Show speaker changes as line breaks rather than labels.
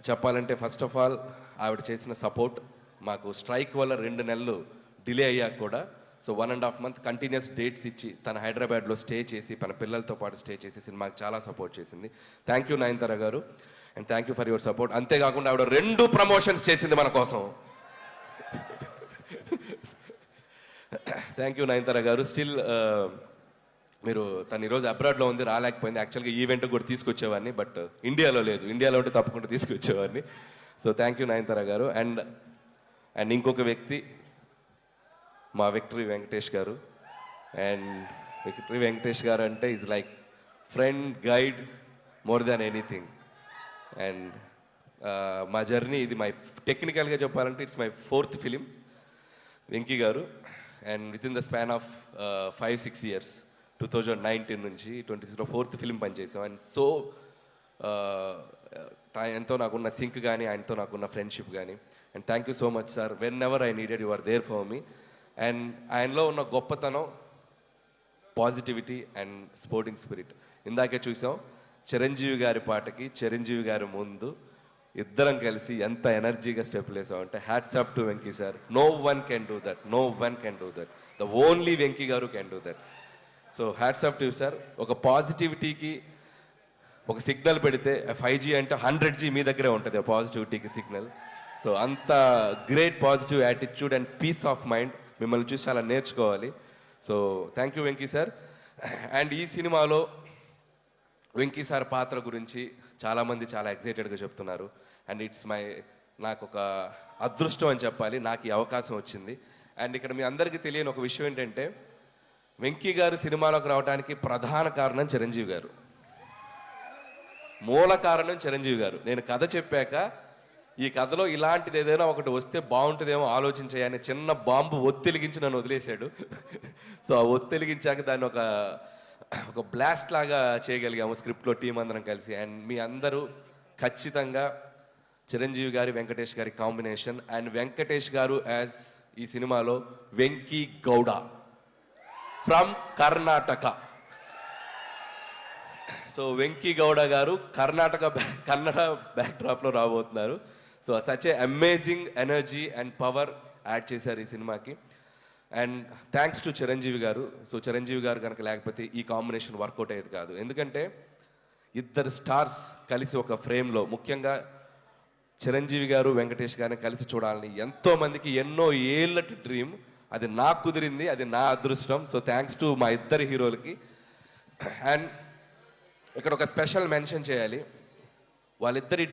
చెప్పాలంటే first of all ఆవిడ చేసిన సపోర్ట్ మాకు స్ట్రైక్ వల్ల 2 నెలలు డిలే అయ్యాక కూడా సో 1.5 month కంటిన్యూస్ డేట్స్ ఇచ్చి తన హైదరాబాద్లో స్టే చేసి తన పిల్లలతో పాటు స్టే చేసి సినిమాకి చాలా సపోర్ట్ చేసింది. థ్యాంక్ యూ నయనతార గారు and thank you for your support. అంతేకాకుండా ఆవిడ 2 ప్రమోషన్స్ చేసింది మన కోసం. థ్యాంక్ యూ నయనతార గారు. స్టిల్ మీరు తను ఈరోజు అబ్రాడ్లో ఉంది, రాలేకపోయింది. యాక్చువల్గా ఈవెంట్ కూడా తీసుకొచ్చేవాడిని, బట్ ఇండియాలో లేదు. ఇండియాలో ఉంటే తప్పకుండా తీసుకొచ్చేవాడిని. సో థ్యాంక్ యూ నయనతార గారు. అండ్ ఇంకొక వ్యక్తి మా విక్టరీ వెంకటేష్ గారు. అండ్ విక్టరీ వెంకటేష్ గారు అంటే is like friend, guide, more than anything. And మా జర్నీ ఇది టెక్నికల్గా చెప్పాలంటే it's my 4th film Venky garu. And with in the span of 5-6 years 2019 నుంచి 26లో 4th ఫిలిం పనిచేసాం. అండ్ సో ఆయనతో నాకున్న సింక్ కానీ ఆయనతో నాకున్న ఫ్రెండ్షిప్ కానీ. And thank you so much sir. Whenever I needed you are there for me. And ఆయనలో ఉన్న గొప్పతనం పాజిటివిటీ అండ్ స్పోర్టింగ్ స్పిరిట్. ఇందాకే చూసాం చిరంజీవి గారి పాటకి చిరంజీవి గారి ముందు ఇద్దరం కలిసి ఎంత ఎనర్జీగా స్టెప్లు వేసామంటే hats off to Venky sir. No one can do that, no one can do that, the only Venky garu can do that. So hats off to sir. ఒక పాజిటివిటీకి ఒక సిగ్నల్ పెడితే 5G అంటే 100G మీ దగ్గరే ఉంటుంది ఆ పాజిటివిటీకి సిగ్నల్. సో అంత great positive attitude and peace of mind మిమ్మల్ని చూసి చాలా నేర్చుకోవాలి. So thank you Venky sir. And ఈ సినిమాలో వెంకీ సార్ పాత్ర గురించి చాలామంది చాలా ఎక్సైటెడ్గా చెప్తున్నారు. అండ్ నాకు ఒక అదృష్టం అని చెప్పాలి, నాకు ఈ అవకాశం వచ్చింది. అండ్ ఇక్కడ మీ అందరికీ తెలియని ఒక విషయం ఏంటంటే వెంకీ గారు సినిమాలోకి రావడానికి ప్రధాన కారణం చిరంజీవి గారు, మూల కారణం చిరంజీవి గారు. నేను కథ చెప్పాక ఈ కథలో ఇలాంటిది ఏదైనా ఒకటి వస్తే బాగుంటుందేమో ఆలోచించాయని చిన్న బాంబు ఒత్తిలిగించి నన్ను వదిలేశాడు. సో ఆ ఒత్తిలిగించాక దాన్ని ఒక బ్లాస్ట్ లాగా చేయగలిగాము స్క్రిప్ట్లో టీం అందరం కలిసి. అండ్ మీ అందరూ ఖచ్చితంగా చిరంజీవి గారి వెంకటేష్ గారి కాంబినేషన్. అండ్ వెంకటేష్ గారు యాజ్ ఈ సినిమాలో వెంకీ గౌడ ఫ్రమ్ కర్ణాటక. సో వెంకీ గౌడ గారు కన్నడ బ్యాక్డ్రాప్లో రాబోతున్నారు. So such a amazing energy and power add చేశారు ఈ సినిమాకి. అండ్ థ్యాంక్స్ టు చిరంజీవి గారు. సో చిరంజీవి గారు కనుక లేకపోతే ఈ కాంబినేషన్ వర్కౌట్ అయ్యేది కాదు. ఎందుకంటే ఇద్దరు స్టార్స్ కలిసి ఒక ఫ్రేమ్లో, ముఖ్యంగా చిరంజీవి గారు వెంకటేష్ గారిని కలిసి చూడాలని ఎంతోమందికి ఎన్నో ఏళ్ళటి డ్రీమ్. అది నాకు కుదిరింది, అది నా అదృష్టం. సో థ్యాంక్స్ టు మా ఇద్దరు హీరోలకి. అండ్ ఇక్కడ ఒక స్పెషల్ మెన్షన్ చేయాలి. వాళ్ళిద్దరి